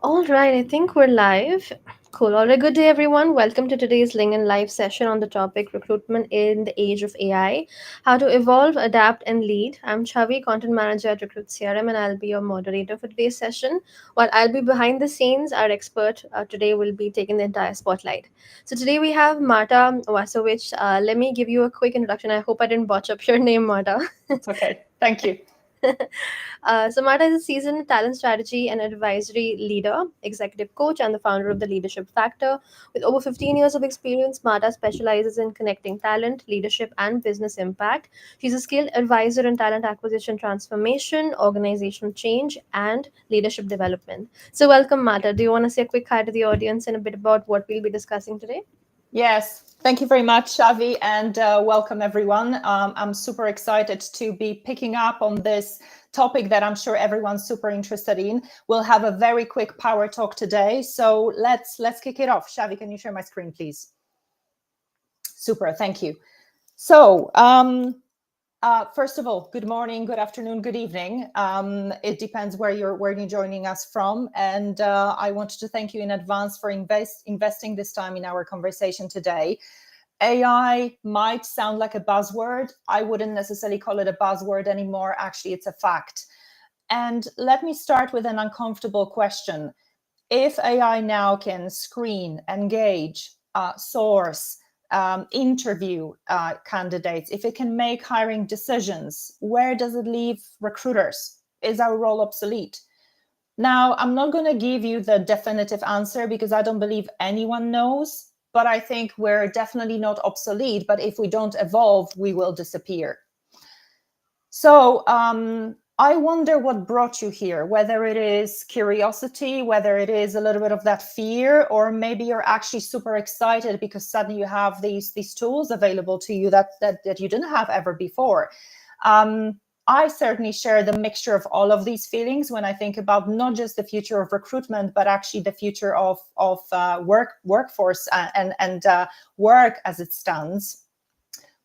All right, I think we're live. Cool. All right, good day, everyone. Welcome to today's LinkedIn Live session on the topic recruitment in the age of AI, how to evolve, adapt, and lead. I'm Chavi, content manager at Recruit CRM, and I'll be your moderator for today's session. While I'll be behind the scenes, our expert today will be taking the entire spotlight. So today we have Marta Wasowicz. Let me give you a quick introduction. I hope I didn't botch up your name, Marta. It's okay. Thank you. Marta is a seasoned talent strategy and advisory leader, executive coach, and the founder of the Leadership Factor. With over 15 years of experience, Marta specializes in connecting talent, leadership, and business impact. She's a skilled advisor in talent acquisition transformation, organizational change, and leadership development. So, welcome, Marta. Do you want to say a quick hi to the audience and a bit about what we'll be discussing today? Yes, thank you very much, Xavi, and welcome everyone. I'm super excited to be picking up on this topic that I'm sure everyone's super interested in. We'll have a very quick power talk today, so let's kick it off. Xavi, can you share my screen, please? Super, thank you. So, first of all, good morning, good afternoon, good evening. It depends where you're joining us from, and I wanted to thank you in advance for investing this time in our conversation today. AI might sound like a buzzword. I wouldn't necessarily call it a buzzword anymore. Actually, it's a fact. And let me start with an uncomfortable question. If AI now can screen, engage, source, interview candidates, if it can make hiring decisions, where does it leave recruiters? Is our role obsolete? Now, I'm not going to give you the definitive answer because I don't believe anyone knows, but I think we're definitely not obsolete. But if we don't evolve, we will disappear. So I wonder what brought you here, whether it is curiosity, whether it is a little bit of that fear, or maybe you're actually super excited because suddenly you have these tools available to you that you didn't have ever before. I certainly share the mixture of all of these feelings when I think about not just the future of recruitment, but actually the future of workforce and work as it stands.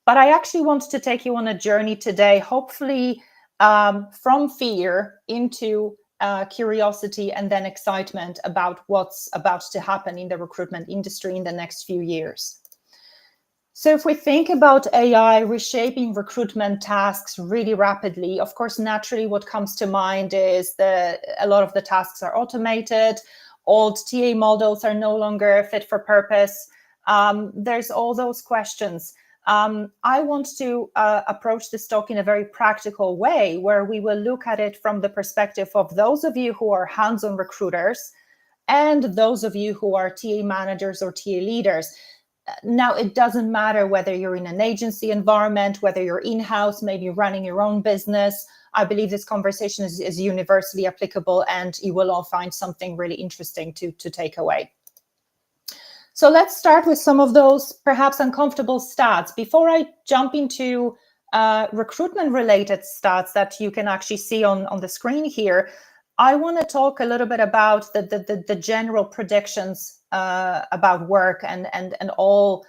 But I actually want to take you on a journey today, hopefully from fear into curiosity and then excitement about what's about to happen in the recruitment industry in the next few years. So if we think about AI reshaping recruitment tasks really rapidly, of course, naturally what comes to mind is a lot of the tasks are automated, old TA models are no longer fit for purpose. There's all those questions. I want to approach this talk in a very practical way, where we will look at it from the perspective of those of you who are hands-on recruiters and those of you who are TA managers or TA leaders. Now, it doesn't matter whether you're in an agency environment, whether you're in-house, maybe running your own business. I believe this conversation is universally applicable, and you will all find something really interesting to take away. So let's start with some of those perhaps uncomfortable stats. Before I jump into recruitment-related stats that you can actually see on the screen here, I want to talk a little bit about the general predictions about work and all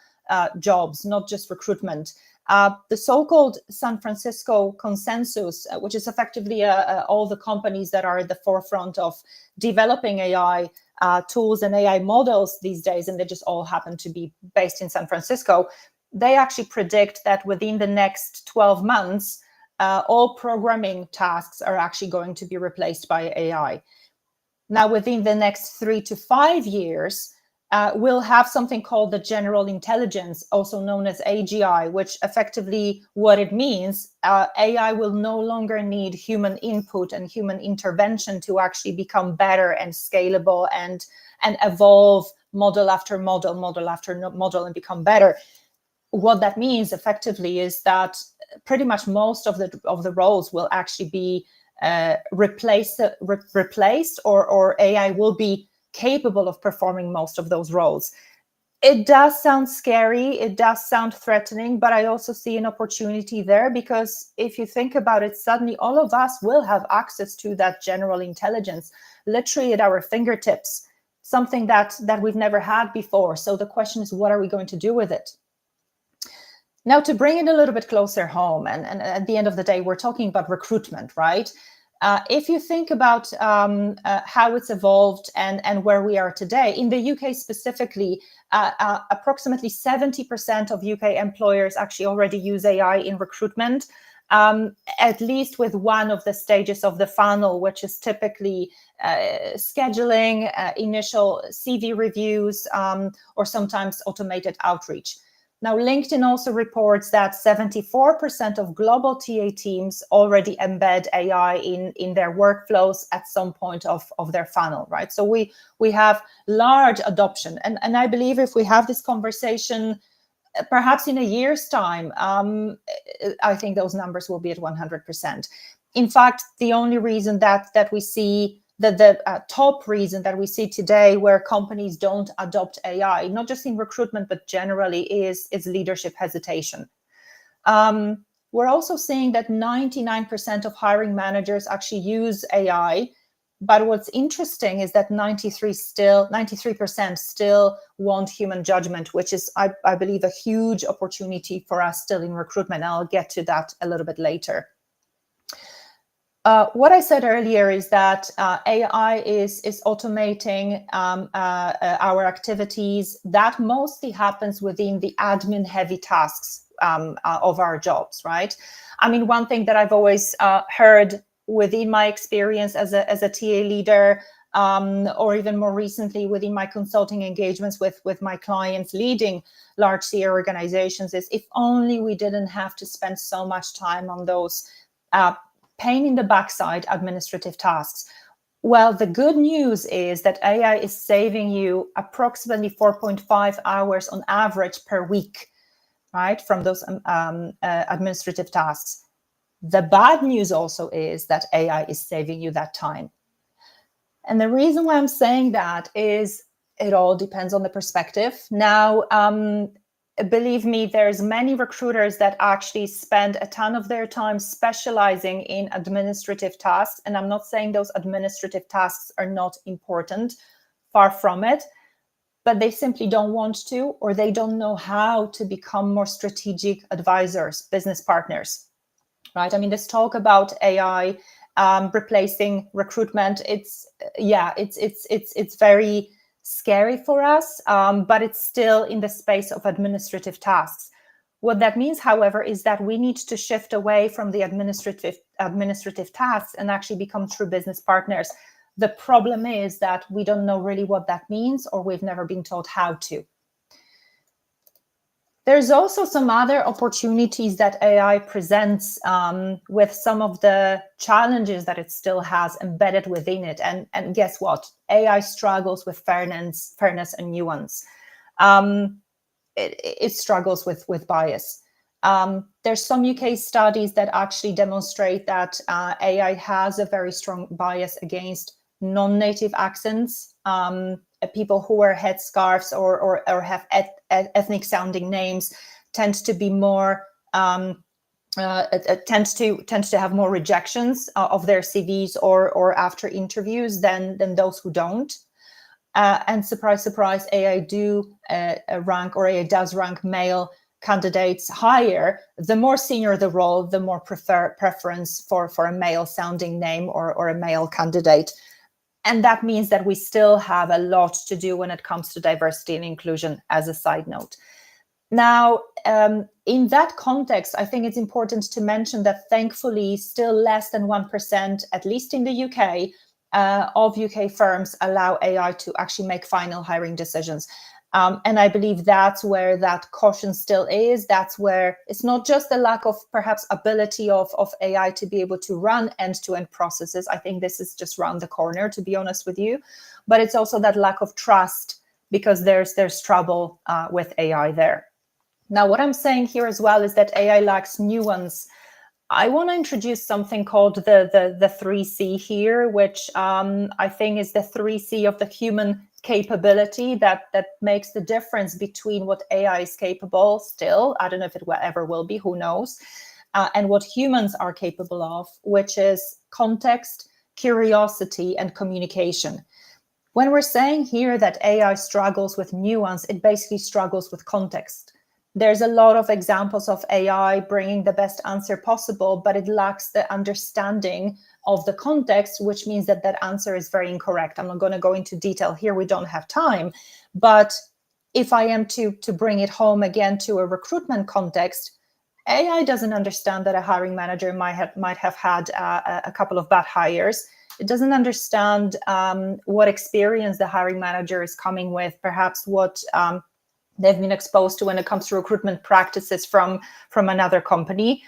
jobs, not just recruitment. The so-called San Francisco consensus, which is effectively all the companies that are at the forefront of developing AI tools and AI models these days, and they just all happen to be based in San Francisco, they actually predict that within the next 12 months, all programming tasks are actually going to be replaced by AI. Now, within the next 3 to 5 years, we'll have something called the general intelligence, also known as AGI, which effectively what it means, AI will no longer need human input and human intervention to actually become better and scalable and evolve model after model, model after model, and become better. What that means effectively is that pretty much most of the roles will actually be replaced, or AI will be capable of performing most of those roles. It does sound scary, it does sound threatening, but I also see an opportunity there, because if you think about it, suddenly all of us will have access to that general intelligence literally at our fingertips, something that we've never had before. So the question is, what are we going to do with it? Now, to bring it a little bit closer home, and at the end of the day, we're talking about recruitment, right? If you think about how it's evolved and where we are today, in the UK specifically, approximately 70% of UK employers actually already use AI in recruitment, at least with one of the stages of the funnel, which is typically scheduling, initial CV reviews, or sometimes automated outreach. Now, LinkedIn also reports that 74% of global TA teams already embed AI in their workflows at some point of their funnel, right? So we have large adoption. And I believe if we have this conversation, perhaps in a year's time, I think those numbers will be at 100%. In fact, the only reason that we see the top reason that we see today where companies don't adopt AI, not just in recruitment, but generally is leadership hesitation. We're also seeing that 99% of hiring managers actually use AI. But what's interesting is that 93% still want human judgment, which is, I believe, a huge opportunity for us still in recruitment. And I'll get to that a little bit later. What I said earlier is that AI is automating our activities. That mostly happens within the admin-heavy tasks of our jobs, right? I mean, one thing that I've always heard within my experience as a TA leader, or even more recently within my consulting engagements with my clients leading large TA organizations, is if only we didn't have to spend so much time on those pain in the backside administrative tasks. Well, the good news is that AI is saving you approximately 4.5 hours on average per week, right, from those administrative tasks. The bad news also is that AI is saving you that time. And the reason why I'm saying that is it all depends on the perspective. Now, believe me, there's many recruiters that actually spend a ton of their time specializing in administrative tasks. And I'm not saying those administrative tasks are not important, far from it, but they simply don't want to, or they don't know how to become more strategic advisors, business partners, right? I mean, this talk about AI replacing recruitment, it's very scary for us, but it's still in the space of administrative tasks. What that means, however, is that we need to shift away from the administrative tasks and actually become true business partners. The problem is that we don't know really what that means, or we've never been taught how to. There's also some other opportunities that AI presents with some of the challenges that it still has embedded within it. And guess what? AI struggles with fairness and nuance. It struggles with bias. There's some UK studies that actually demonstrate that AI has a very strong bias against non-native accents, people who wear headscarves or have ethnic sounding names tend to be more tends to have more rejections of their CVs or after interviews than those who don't. And surprise, surprise, AI does rank male candidates higher. The more senior the role, the more preference for a male sounding name or a male candidate. And that means that we still have a lot to do when it comes to diversity and inclusion, as a side note. Now, in that context, I think it's important to mention that thankfully still less than 1%, at least in the UK, of UK firms allow AI to actually make final hiring decisions. And I believe that's where that caution still is. That's where it's not just the lack of perhaps ability of AI to be able to run end-to-end processes. I think this is just around the corner, to be honest with you. But it's also that lack of trust, because there's trouble with AI there. Now, what I'm saying here as well is that AI lacks nuance. I want to introduce something called the 3C here, which I think is the 3C of the human capability that makes the difference between what AI is capable still, I don't know if it ever will be, who knows, and what humans are capable of, which is context, curiosity, and communication. When we're saying here that AI struggles with nuance, it basically struggles with context. There's a lot of examples of AI bringing the best answer possible, but it lacks the understanding of the context, which means that that answer is very incorrect. I'm not going to go into detail here. We don't have time. But if I am to bring it home again to a recruitment context, AI doesn't understand that a hiring manager might have had a couple of bad hires. It doesn't understand what experience the hiring manager is coming with, perhaps what they've been exposed to when it comes to recruitment practices from another company.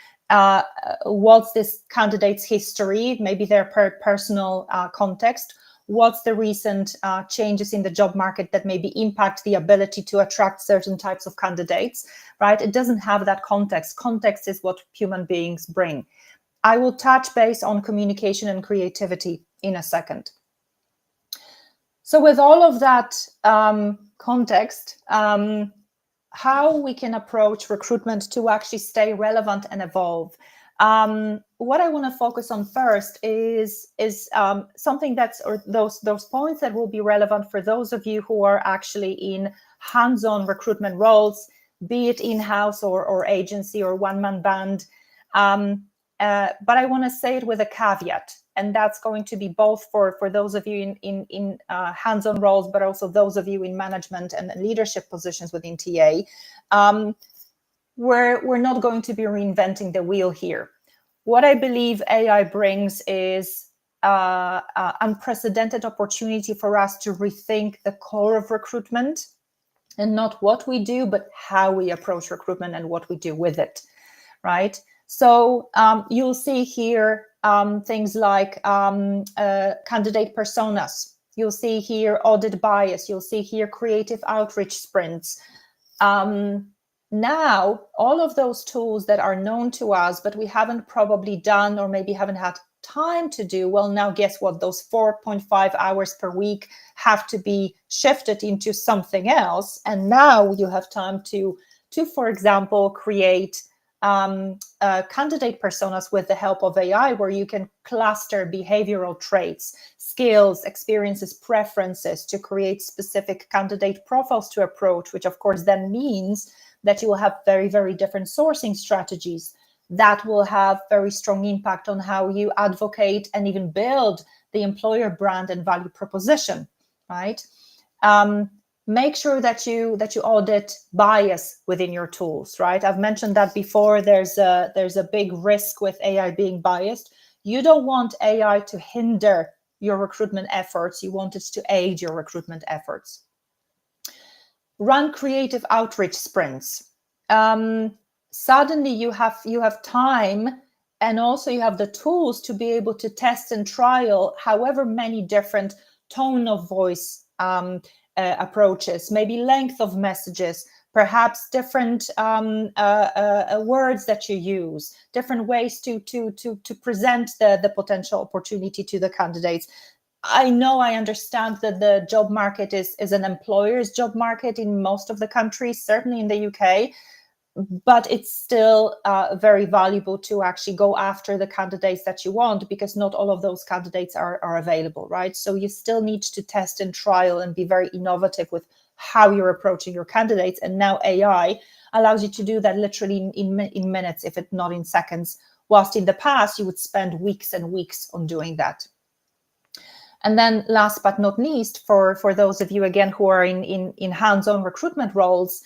What's this candidate's history, maybe their personal context? What's the recent changes in the job market that maybe impact the ability to attract certain types of candidates, right? It doesn't have that context. Context is what human beings bring. I will touch base on communication and creativity in a second. So with all of that context, how we can approach recruitment to actually stay relevant and evolve. What I want to focus on first is something that's, or those points that will be relevant for those of you who are actually in hands-on recruitment roles, be it in-house or agency or one-man band. But I want to say it with a caveat, and that's going to be both for those of you in hands-on roles, but also those of you in management and leadership positions within TA. We're not going to be reinventing the wheel here. What I believe AI brings is unprecedented opportunity for us to rethink the core of recruitment, and not what we do, but how we approach recruitment and what we do with it, right? So you'll see here things like candidate personas. You'll see here audit bias. You'll see here creative outreach sprints. Now, all of those tools that are known to us, but we haven't probably done or maybe haven't had time to do, well, now guess what? Those 4.5 hours per week have to be shifted into something else. And now you have time to for example, create candidate personas with the help of AI, where you can cluster behavioral traits, skills, experiences, preferences to create specific candidate profiles to approach, which of course then means that you will have very, very different sourcing strategies that will have very strong impact on how you advocate and even build the employer brand and value proposition, right? Make sure that you audit bias within your tools, right? I've mentioned that before. There's a big risk with AI being biased. You don't want AI to hinder your recruitment efforts. You want it to aid your recruitment efforts. Run creative outreach sprints. Suddenly you have time, and also you have the tools to be able to test and trial however many different tone of voice approaches, maybe length of messages, perhaps different words that you use, different ways to present the potential opportunity to the candidates. I understand that the job market is an employer's job market in most of the countries, certainly in the UK, but it's still very valuable to actually go after the candidates that you want, because not all of those candidates are available, right? So you still need to test and trial and be very innovative with how you're approaching your candidates. And now AI allows you to do that literally in minutes, if it's not in seconds, whilst in the past you would spend weeks and weeks on doing that. And then last but not least, for those of you, again, who are in hands-on recruitment roles,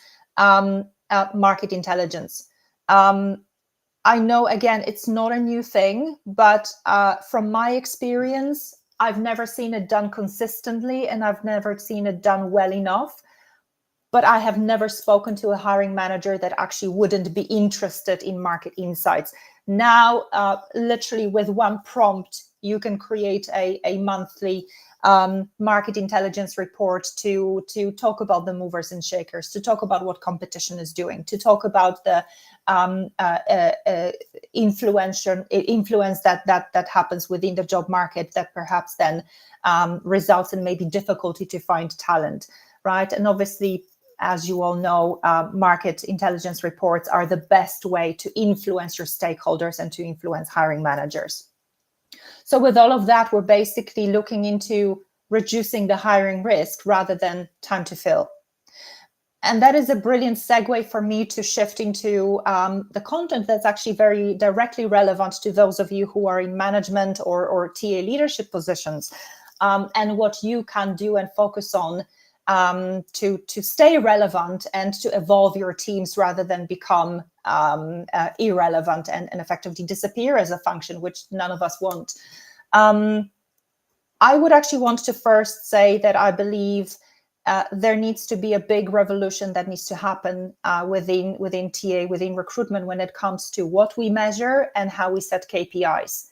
market intelligence. I know, again, it's not a new thing, but from my experience, I've never seen it done consistently, and I've never seen it done well enough. But I have never spoken to a hiring manager that actually wouldn't be interested in market insights. Now, literally with one prompt, you can create a monthly market intelligence report to talk about the movers and shakers, to talk about what competition is doing, to talk about the influence that happens within the job market that perhaps then results in maybe difficulty to find talent, right? And obviously, as you all know, market intelligence reports are the best way to influence your stakeholders and to influence hiring managers. So with all of that, we're basically looking into reducing the hiring risk rather than time to fill. And that is a brilliant segue for me to shift into the content that's actually very directly relevant to those of you who are in management or TA leadership positions, and what you can do and focus on to stay relevant and to evolve your teams rather than become irrelevant and effectively disappear as a function, which none of us want. I would actually want to first say that I believe there needs to be a big revolution that needs to happen within TA, within recruitment, when it comes to what we measure and how we set KPIs.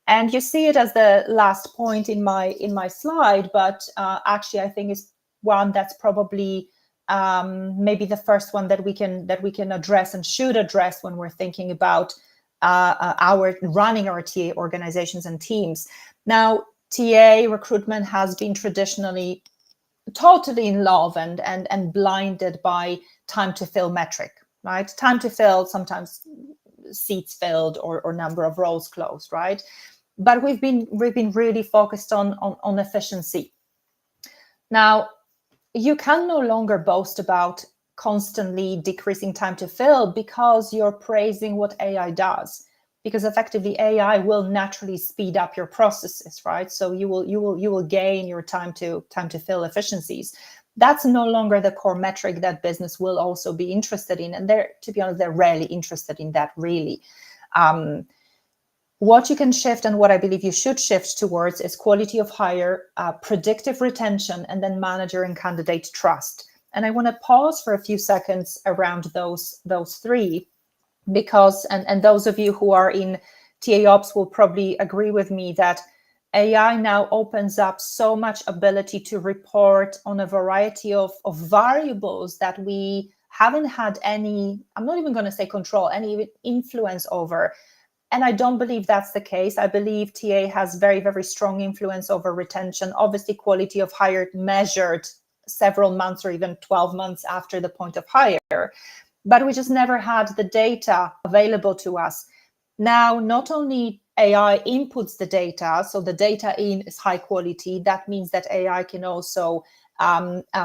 And you see it as the last point in my slide, but actually I think it's one that's probably maybe the first one that we can address and should address when we're thinking about running our TA organizations and teams. Now, TA recruitment has been traditionally totally in love and blinded by time to fill metric, right? Time to fill, sometimes seats filled or number of roles closed, right? But we've been really focused on efficiency. Now, you can no longer boast about constantly decreasing time to fill because you're praising what AI does. Because effectively AI will naturally speed up your processes, right? So you will gain your time to fill efficiencies. That's no longer the core metric that business will also be interested in, and to be honest, they're rarely interested in that really. What you can shift and what I believe you should shift towards is quality of hire, predictive retention, and then manager and candidate trust. And I want to pause for a few seconds around those three, because and those of you who are in TA Ops will probably agree with me that AI now opens up so much ability to report on a variety of variables that we haven't had any, I'm not even going to say control, any influence over. And I don't believe that's the case. I believe TA has very, very strong influence over retention. Obviously, quality of hire measured several months or even 12 months after the point of hire. But we just never had the data available to us. Now, not only AI inputs the data, so the data in is high quality, that means that AI can also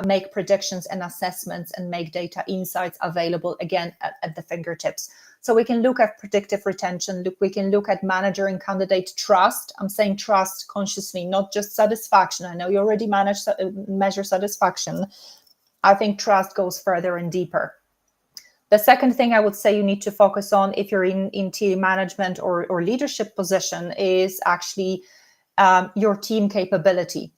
make predictions and assessments and make data insights available again at the fingertips. So we can look at predictive retention, we can look at manager and candidate trust. I'm saying trust consciously, not just satisfaction. I know you already measure satisfaction. I think trust goes further and deeper. The second thing I would say you need to focus on if you're in TA management or leadership position is actually your team capability.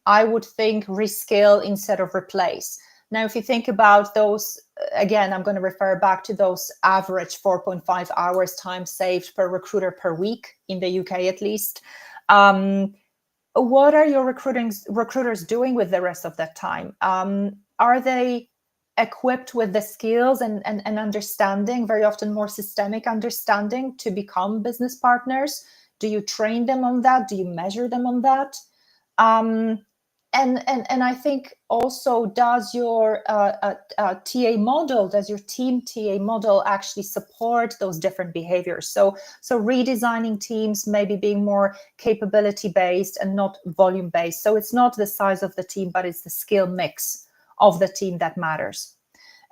I would think reskill instead of replace. Now, if you think about those, again, I'm going to refer back to those average 4.5 hours time saved per recruiter per week in the UK, at least. What are your recruiters doing with the rest of that time? Are they equipped with the skills and understanding, very often more systemic understanding, to become business partners? Do you train them on that? Do you measure them on that? And I think also, does your TA model, does your team TA model actually support those different behaviors? So redesigning teams, maybe being more capability based and not volume based. So it's not the size of the team, but it's the skill mix of the team that matters.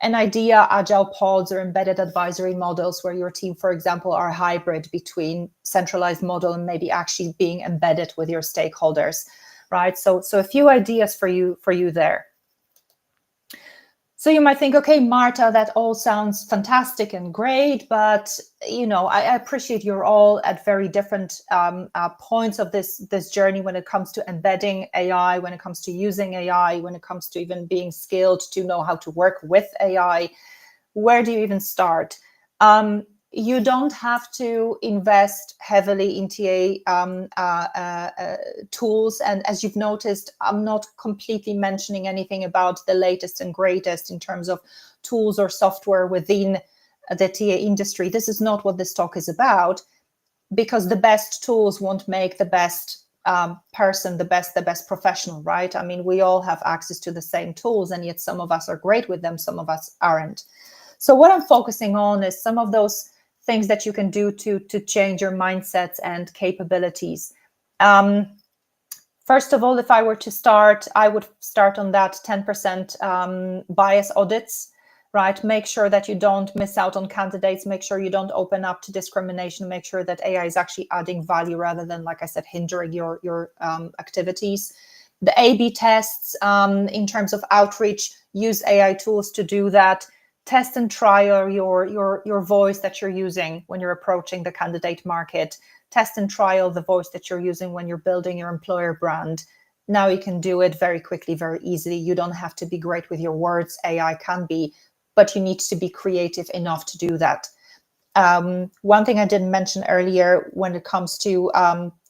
An idea, agile pods or embedded advisory models where your team, for example, are hybrid between centralized model and maybe actually being embedded with your stakeholders, right? So a few ideas for you there. So you might think, okay, Marta, that all sounds fantastic and great, but I appreciate you're all at very different points of this journey when it comes to embedding AI, when it comes to using AI, when it comes to even being skilled to know how to work with AI. Where do you even start? You don't have to invest heavily in TA tools. And as you've noticed, I'm not completely mentioning anything about the latest and greatest in terms of tools or software within the TA industry. This is not what this talk is about, because the best tools won't make the best person, the best professional, right? I mean, we all have access to the same tools, and yet some of us are great with them, some of us aren't. So what I'm focusing on is some of those things that you can do to change your mindsets and capabilities. First of all, if I were to start, I would start on that 10% bias audits, right? Make sure that you don't miss out on candidates, make sure you don't open up to discrimination, make sure that AI is actually adding value rather than, like I said, hindering your activities. The A/B tests, in terms of outreach, use AI tools to do that. Test and trial your voice that you're using when you're approaching the candidate market. Test and trial the voice that you're using when you're building your employer brand. Now you can do it very quickly, very easily. You don't have to be great with your words. AI can be, but you need to be creative enough to do that. One thing I didn't mention earlier when it comes to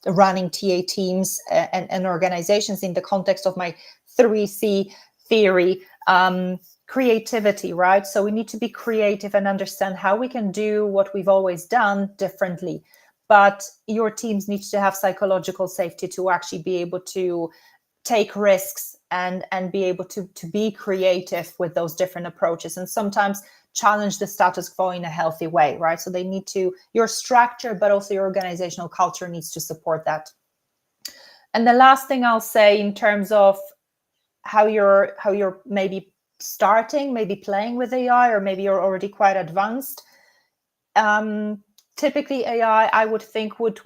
running TA teams and organizations in the context of my 3C theory, creativity, right? So we need to be creative and understand how we can do what we've always done differently. But your teams need to have psychological safety to actually be able to take risks and be able to be creative with those different approaches, and sometimes challenge the status quo in a healthy way, right? So they need to, your structure, but also your organizational culture needs to support that. And the last thing I'll say in terms of how you're maybe starting, maybe playing with AI, or maybe you're already quite advanced. Typically AI, I would think, would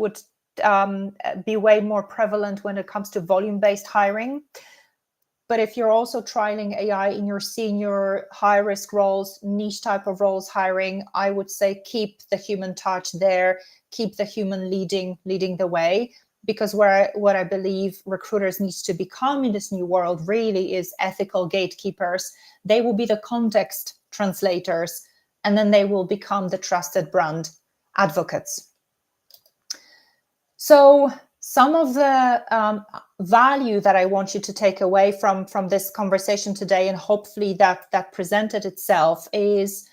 be way more prevalent when it comes to volume-based hiring. But if you're also trialing AI in your senior high-risk roles, niche type of roles hiring, I would say keep the human touch there, keep the human leading the way. Because what I believe recruiters need to become in this new world really is ethical gatekeepers. They will be the context translators, and then they will become the trusted brand advocates. So some of the value that I want you to take away from this conversation today, and hopefully that presented itself, is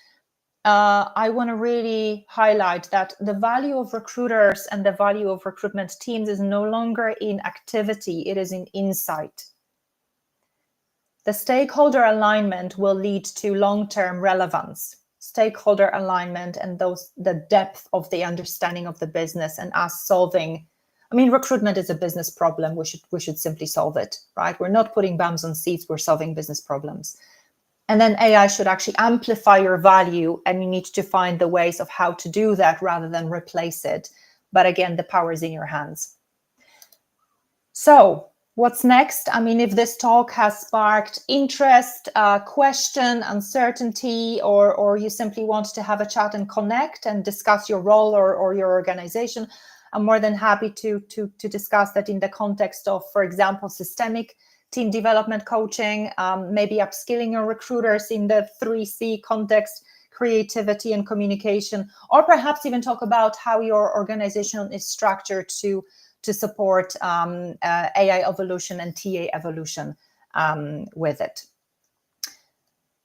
I want to really highlight that the value of recruiters and the value of recruitment teams is no longer in activity, it is in insight. The stakeholder alignment will lead to long-term relevance. Stakeholder alignment and the depth of the understanding of the business and us solving. I mean, recruitment is a business problem. We should simply solve it, right? We're not putting bums on seats, we're solving business problems. And then AI should actually amplify your value, and you need to find the ways of how to do that rather than replace it. But again, the power is in your hands. So what's next? I mean, if this talk has sparked interest, question, uncertainty, or you simply want to have a chat and connect and discuss your role or your organization, I'm more than happy to discuss that in the context of, for example, systemic team development coaching, maybe upskilling your recruiters in the 3C context, creativity and communication, or perhaps even talk about how your organization is structured to support AI evolution and TA evolution with it.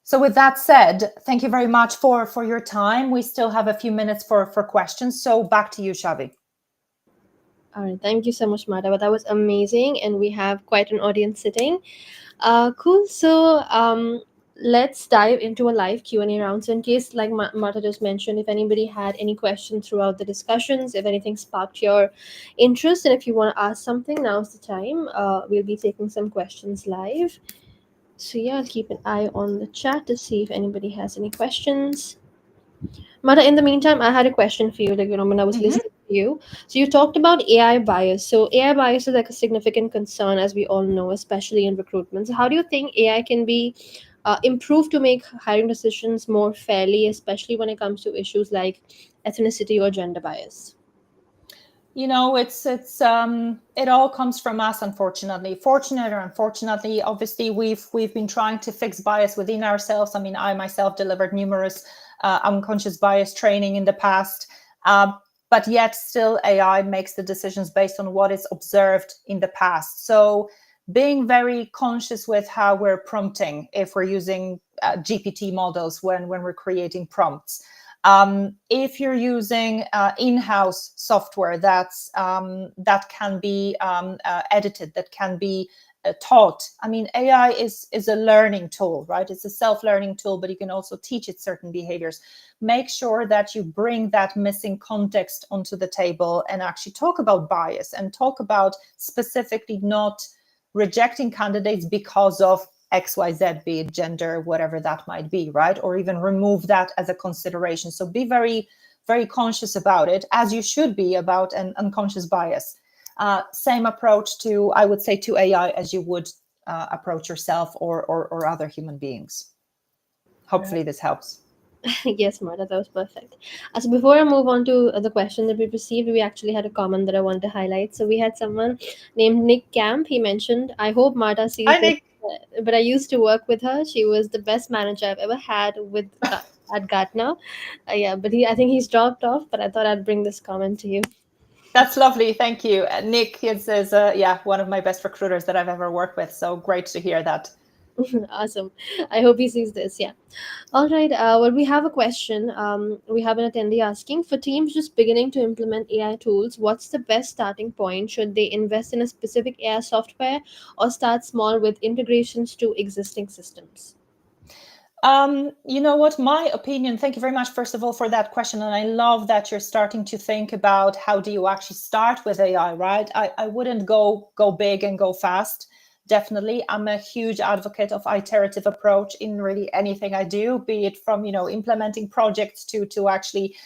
So with that said, thank you very much for your time. We still have a few minutes for questions. So back to you, Xavi. All right, thank you so much, Madhav. That was amazing, and we have quite an audience sitting. Cool. So let's dive into a live Q&A round. So in case, like Martha just mentioned, if anybody had any questions throughout the discussions, if anything sparked your interest, and if you want to ask something, now's the time. We'll be taking some questions live. So yeah, I'll keep an eye on the chat to see if anybody has any questions. Mata, in the meantime, I had a question for you. Like, when I was listening to you, so you talked about AI bias. So AI bias is like a significant concern, as we all know, especially in recruitment. So how do you think AI can be improved to make hiring decisions more fairly, especially when it comes to issues like ethnicity or gender bias? You know, it all comes from us, unfortunately. Fortunate or unfortunately, obviously, we've been trying to fix bias within ourselves. I mean, I myself delivered numerous unconscious bias training in the past, but yet still AI makes the decisions based on what is observed in the past. So being very conscious with how we're prompting, if we're using GPT models when we're creating prompts. If you're using in-house software that can be edited, that can be taught. I mean, AI is a learning tool, right? It's a self-learning tool, but you can also teach it certain behaviors. Make sure that you bring that missing context onto the table and actually talk about bias and talk about specifically not rejecting candidates because of XYZ, be it gender, whatever that might be, right? Or even remove that as a consideration. So be very, very conscious about it, as you should be about an unconscious bias. Same approach to, I would say, to AI as you would approach yourself or other human beings. Hopefully this helps. Yes, Marta, that was perfect. So before I move on to the question that we received, we actually had a comment that I wanted to highlight. So we had someone named Nick Camp. He mentioned, "I hope Marta sees Hi, this, Nick. but I used to work with her. She was the best manager I've ever had at Gartner." Yeah, but I think he's dropped off. But I thought I'd bring this comment to you. That's lovely. Thank you. Nick is yeah, one of my best recruiters that I've ever worked with. So great to hear that. Awesome. I hope he sees this. Yeah. All right. Well, we have a question. We have an attendee asking, for teams just beginning to implement AI tools, what's the best starting point? Should they invest in a specific AI software or start small with integrations to existing systems? You know what, my opinion, thank you very much, first of all, for that question. And I love that you're starting to think about how do you actually start with AI, right? I wouldn't go big and go fast. Definitely. I'm a huge advocate of iterative approach in really anything I do, be it from, implementing projects to actually,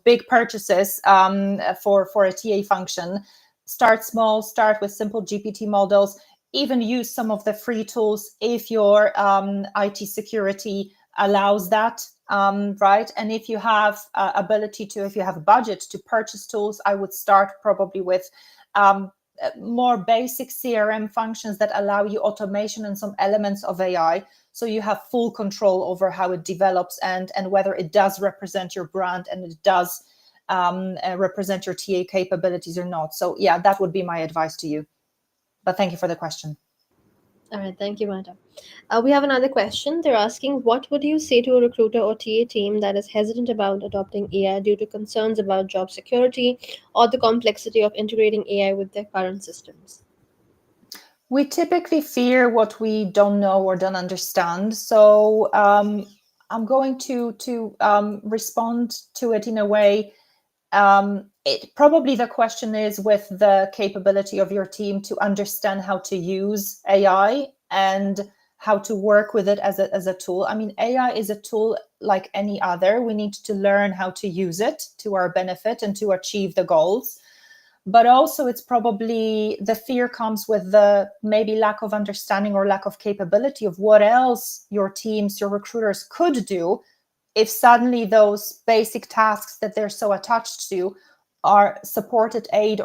big purchases for a TA function. Start small, start with simple GPT models, even use some of the free tools if your IT security allows that, right? And if you have if you have a budget to purchase tools, I would start probably with more basic CRM functions that allow you automation and some elements of AI. So you have full control over how it develops and whether it does represent your brand and it does represent your TA capabilities or not. So yeah, that would be my advice to you. But thank you for the question. All right. Thank you, Marta. We have another question. They're asking, what would you say to a recruiter or TA team that is hesitant about adopting AI due to concerns about job security or the complexity of integrating AI with their current systems? We typically fear what we don't know or don't understand. So I'm going to respond to it in a way. Probably the question is with the capability of your team to understand how to use AI and how to work with it as a tool. I mean, AI is a tool like any other. We need to learn how to use it to our benefit and to achieve the goals. But also it's probably the fear comes with the maybe lack of understanding or lack of capability of what else your teams, your recruiters could do if suddenly those basic tasks that they're so attached to are supported, aided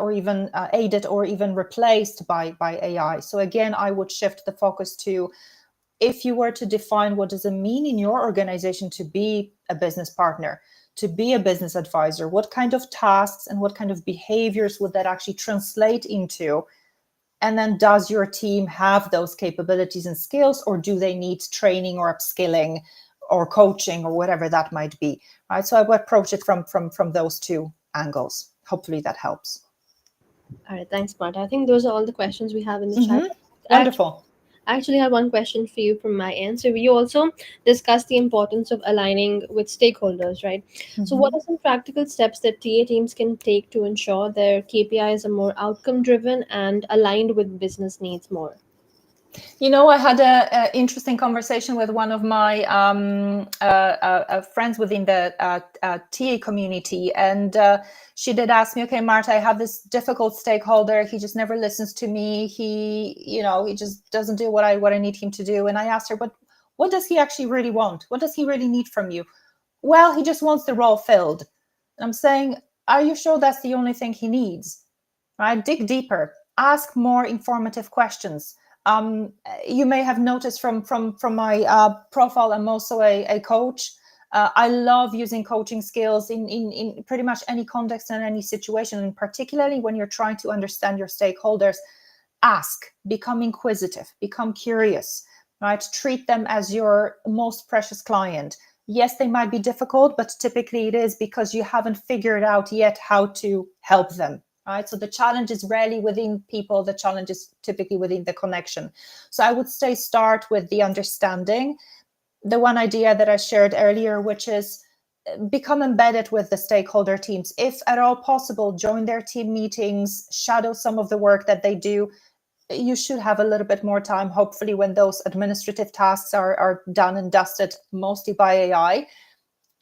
or even replaced by AI. So again, I would shift the focus to, if you were to define what does it mean in your organization to be a business partner, to be a business advisor, what kind of tasks and what kind of behaviors would that actually translate into? And then does your team have those capabilities and skills, or do they need training or upskilling or coaching or whatever that might be, right? So I would approach it from those two angles. Hopefully that helps. All right, thanks, Marta. I think those are all the questions we have in the chat. Mm-hmm. Actually, Wonderful. I actually have one question for you from my end. So we also discussed the importance of aligning with stakeholders, right? So what Mm-hmm. are some practical steps that TA teams can take to ensure their KPIs are more outcome driven and aligned with business needs more? I had a interesting conversation with one of my friends within the TA community, and she did ask me, "Okay, Marta, I have this difficult stakeholder. He just never listens to me. He just doesn't do what I need him to do." And I asked her, "But what does he actually really want? What does he really need from you?" "Well, he just wants the role filled." And I'm saying, "Are you sure that's the only thing he needs?" Right? Dig deeper. Ask more informative questions. You may have noticed from my profile, I'm also a coach. I love using coaching skills in pretty much any context and any situation, and particularly when you're trying to understand your stakeholders. Ask, become inquisitive, become curious, right? Treat them as your most precious client. Yes, they might be difficult, but typically it is because you haven't figured out yet how to help them. right? So the challenge is rarely within people, the challenge is typically within the connection. So I would say start with the understanding. The one idea that I shared earlier, which is become embedded with the stakeholder teams. If at all possible, join their team meetings, shadow some of the work that they do. You should have a little bit more time, hopefully, when those administrative tasks are done and dusted, mostly by AI.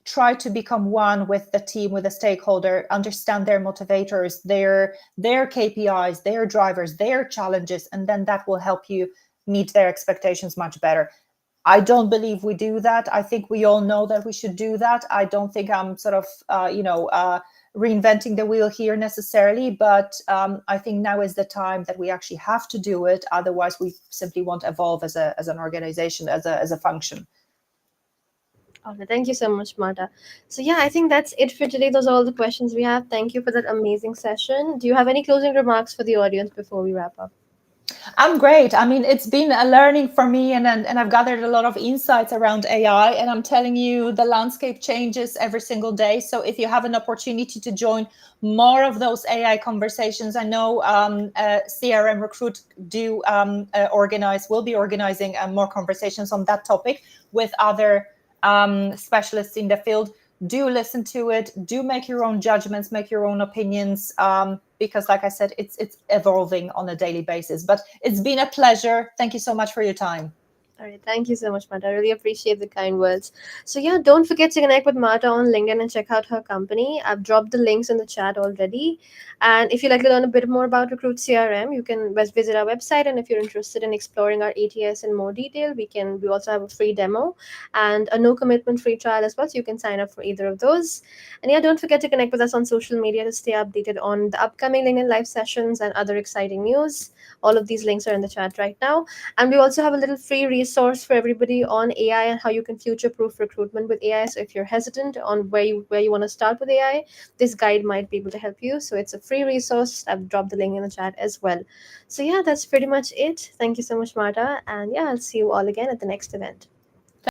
Try to become one with the team, with the stakeholder, understand their motivators, their KPIs, their drivers, their challenges, and then that will help you meet their expectations much better. I don't believe we do that. I think we all know that we should do that. I don't think I'm sort of, reinventing the wheel here necessarily, but I think now is the time that we actually have to do it. Otherwise, we simply won't evolve as an organization, as a function. Okay, thank you so much, Marta. So yeah, I think that's it for today. Those are all the questions we have. Thank you for that amazing session. Do you have any closing remarks for the audience before we wrap up? I'm great. I mean, it's been a learning for me, and I've gathered a lot of insights around AI. And I'm telling you, the landscape changes every single day. So if you have an opportunity to join more of those AI conversations, I know CRM Recruit will be organizing more conversations on that topic with other specialists in the field. Do listen to it, do make your own judgments, make your own opinions, because like I said, it's evolving on a daily basis. But it's been a pleasure. Thank you so much for your time. All right, thank you so much, Marta. I really appreciate the kind words. So yeah, don't forget to connect with Marta on LinkedIn and check out her company. I've dropped the links in the chat already. And if you'd like to learn a bit more about Recruit CRM, you can visit our website. And if you're interested in exploring our ATS in more detail, we also have a free demo and a no commitment free trial as well. So you can sign up for either of those. And yeah, don't forget to connect with us on social media to stay updated on the upcoming LinkedIn live sessions and other exciting news. All of these links are in the chat right now. And we also have a little free resource for everybody on AI and how you can future proof recruitment with AI. So if you're hesitant on where you want to start with AI, this guide might be able to help you. So it's a free resource. I've dropped the link in the chat as well. So yeah, that's pretty much it. Thank you so much, Marta. And yeah, I'll see you all again at the next event.